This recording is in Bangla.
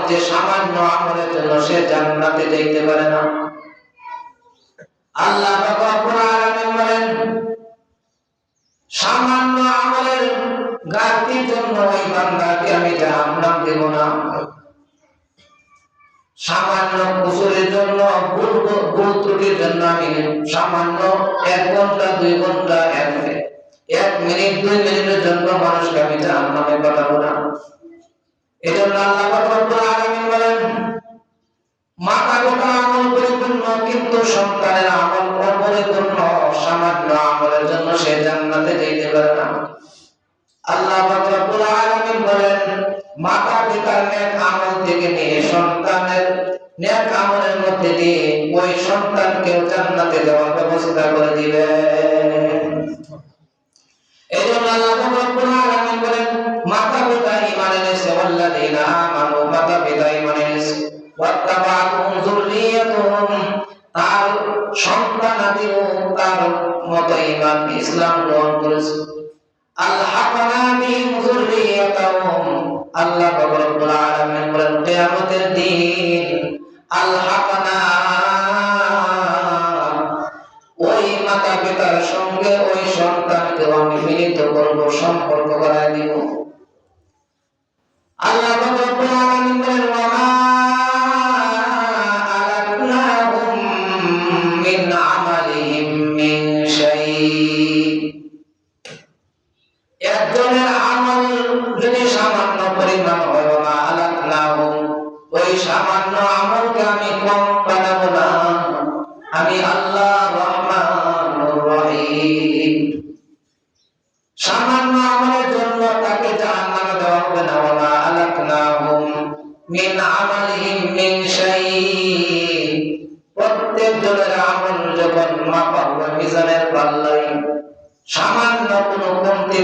যে সামান্য আমলের জন্য সে জান্নাতে যেতে পারে না। আল্লাহ রব্বুল আলামিন বলেন, সামান্য আমলের ঘাটতির জন্য ওই বান্দাকে আমি জাহান্নাম দেব না। সামান্য কুসুরের জন্য, ভুল ত্রুটির জন্য আমি সামান্য 1 ঘন্টা 2 ঘন্টা 1 মিনিট 2 মিনিটের জন্য মানুষকে আমি জাহান্নামে পাঠাবো না। এজন্য আল্লাহ রব্বুল আলামিন বলেন, মাতা পিতার আমল পরিপূর্ণ কিন্তু সন্তানের আমল অপরিপূর্ণ, সামান্য আমলের জন্য সে জান্নাতে যেতে পারে না। আল্লাহ রব্বুল আলামিন বলেন, মাতা পিতার নেক আমল থেকে নিয়ে সন্তানের নেক আমলের মধ্যে দিয়ে ওই সন্তানকে জান্নাতে যাওয়ার ব্যবস্থা করে দিবেন। এজন্য আল্লাহ রব্বুল আলামিন বলেন, মাতা পিতা ঈমান এনেছে, ওয়াল্লাযীনা আমানু, মাতা পিতা ঈমান এনেছে, ওয়াত্তাবা'তুহুম যুররিয়াতুহুম, তার সন্তানাদিও তার মত ঈমান ইসলাম গ্রহণ করেছে। আলহাকনা বিহিম যুররিয়াতাহুম, আল্লাহ রব্বুল আলামিন বলেন, কিয়ামতের দিন আলহাকনা, ওই মাতা পিতার সঙ্গে ওই সন্তানকে আমি মিলিত করব, সম্পর্ক করায় দিব। আল্লাহ রব্বুল আলামিন বলেন, ওয়া মা আলাতনাহুম মিন আমালিহিম মিন শাই, একজনের আমল যদি সামান্য পরিমাণ হয়, ওয়া মা আলাতনাহুম, ওই সামান্য আমলকে আমি কম বানাবো না। আমি আল্লাহ রহমানুর রহিম। সামান্য আমলের জন্য তাকে জাহান্নামে দেওয়া হবে না। ওয়া মা আলাতনাহুম মিন আমালিহিম মিন শাই, প্রত্যেক জনের আমল যখন মাপা হবে মিজানের পাল্লায়, সামান্য কোনো কমতি